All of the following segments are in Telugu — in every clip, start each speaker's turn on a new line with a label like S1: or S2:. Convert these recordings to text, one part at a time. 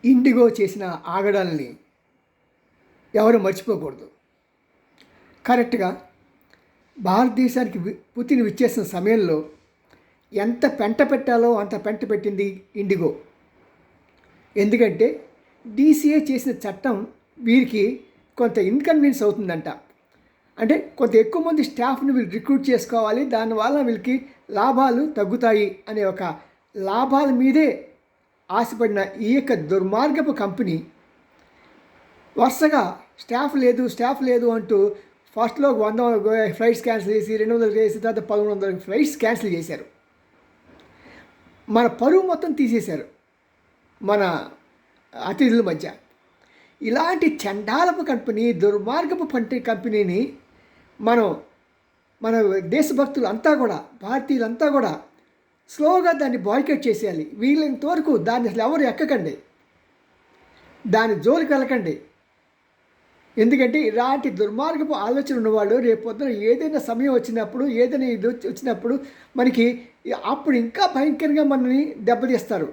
S1: ఇండిగో చేసిన ఆగడాలని ఎవరు మర్చిపోకూడదు. కరెక్ట్గా భారతదేశానికి పుతిన్ విచ్చేసిన సమయంలో ఎంత పెంట పెట్టాలో అంత పెంట పెట్టింది ఇండిగో. ఎందుకంటే డీసీఏ చేసిన చట్టం వీరికి కొంత ఇన్కన్వీనియన్స్ అవుతుందంట. అంటే కొంత ఎక్కువ మంది స్టాఫ్ని వీళ్ళు రిక్రూట్ చేసుకోవాలి, దానివల్ల వీళ్ళకి లాభాలు తగ్గుతాయి అనే ఒక లాభాల మీదే ఆశపడిన ఈ యొక్క దుర్మార్గపు కంపెనీ వరుసగా స్టాఫ్ లేదు అంటూ ఫస్ట్లో 100 ఫ్లైట్స్ క్యాన్సిల్ చేసి 200 చేసి తర్వాత 1100 ఫ్లైట్స్ క్యాన్సిల్ చేశారు. మన పరువు మొత్తం తీసేశారు మన అతిథుల మధ్య. ఇలాంటి చండాలపు కంపెనీ, దుర్మార్గపు కంపెనీని మన దేశభక్తులు అంతా కూడా, భారతీయులంతా కూడా స్లోగా దాన్ని బాయ్కట్ చేసేయాలి. వీళ్ళంత వరకు దాన్ని అసలు ఎవరు ఎక్కకండి, దాని జోలికి వెళ్ళకండి. ఎందుకంటే ఇలాంటి దుర్మార్గపు ఆలోచన ఉన్నవాళ్ళు రేపు పొద్దున ఏదైనా సమయం వచ్చినప్పుడు, ఏదైనా ఇది వచ్చినప్పుడు మనకి అప్పుడు ఇంకా భయంకరంగా మనల్ని దెబ్బతీస్తారు.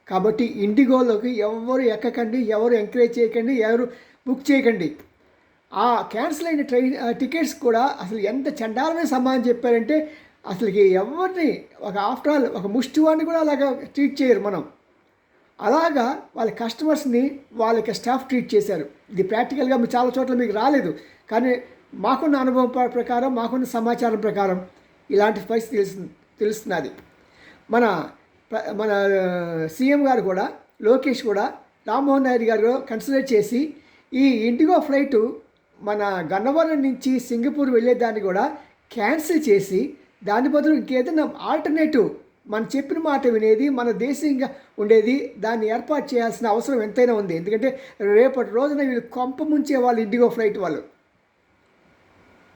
S1: కాబట్టి ఇండిగోలోకి ఎవరు ఎక్కకండి, ఎవరు ఎంకరేజ్ చేయకండి, ఎవరు బుక్ చేయకండి. ఆ క్యాన్సిల్ అయిన టికెట్స్ కూడా అసలు ఎంత చండాలమైన సమాధానం చెప్పారంటే అసలుకి ఎవరిని ఆఫ్టర్ ఆల్ ఒక ముష్టివాడిని కూడా అలాగా ట్రీట్ చేయరు. మనం అలాగా వాళ్ళ కస్టమర్స్ని వాళ్ళకి స్టాఫ్ ట్రీట్ చేశారు. ఇది ప్రాక్టికల్గా చాలా చోట్ల మీకు రాలేదు, కానీ మాకున్న అనుభవం ప్రకారం, మాకున్న సమాచారం ప్రకారం ఇలాంటి పరిస్థితి తెలుస్తున్నది. మన సీఎం గారు కూడా, లోకేష్ కూడా, రామ్మోహన్ నాయుడు గారు కన్సిడర్ చేసి ఈ ఇండిగో ఫ్లైటు మన గన్నవరం నుంచి సింగపూర్ వెళ్ళేదాన్ని కూడా క్యాన్సిల్ చేసి దాని బదులు ఇంకేదైనా ఆల్టర్నేటివ్ మనం చెప్పిన మాట వినేది, మన దేశంగా ఉండేది దాన్ని ఏర్పాటు చేయాల్సిన అవసరం ఎంతైనా ఉంది. ఎందుకంటే రేపటి రోజున వీళ్ళు కొంప ముంచే వాళ్ళు ఇండిగో ఫ్లైట్ వాళ్ళు.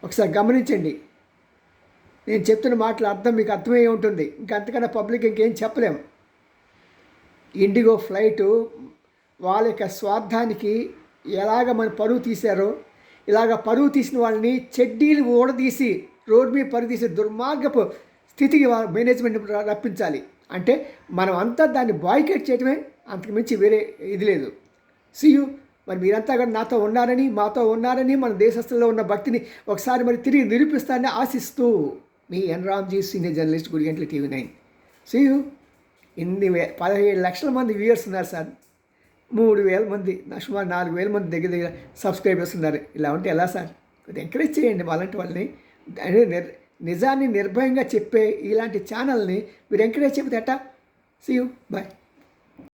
S1: ఒకసారి గమనించండి, నేను చెప్తున్న మాటల అర్థం మీకు అర్థమయ్యే ఉంటుంది. ఇంకంతకన్నా పబ్లిక్ ఇంకేం చెప్పలేము. ఇండిగో ఫ్లైటు వాళ్ళ యొక్క స్వార్థానికి ఎలాగ మన పరువు తీశారో, ఇలాగ పరువు తీసిన వాళ్ళని చెడ్డీలు ఊడదీసి రోడ్డు మీద పరువు తీసే దుర్మార్గపు స్థితికి మేనేజ్మెంట్ రప్పించాలి. అంటే మనం అంతా దాన్ని బాయ్కట్ చేయడమే, అంతకు మించి వేరే ఇది లేదు. సియు మరి మీరంతా కూడా నాతో ఉన్నారని, మాతో ఉన్నారని, మన దేశస్తుల్లో ఉన్న భక్తిని ఒకసారి మరి తిరిగి నిరూపిస్తారని ఆశిస్తూ మీ ఎన్ రామ్జీ, సీనియర్ జర్నలిస్ట్, గుడిగంటల TV9. సియు. 17 లక్షల మంది వ్యూయర్స్ ఉన్నారు సార్. 3,000 మంది, సుమారు 4,000 మంది దగ్గర సబ్స్క్రైబర్స్ ఉన్నారు. ఇలా ఉంటే ఎలా సార్? కొద్దిగా ఎంకరేజ్ చేయండి అలాంటి వాళ్ళని. నిజాన్ని నిర్భయంగా చెప్పే ఇలాంటి ఛానల్ని మీరు ఎంకరేజ్ చెప్తే ఎట్టా? See you, bye.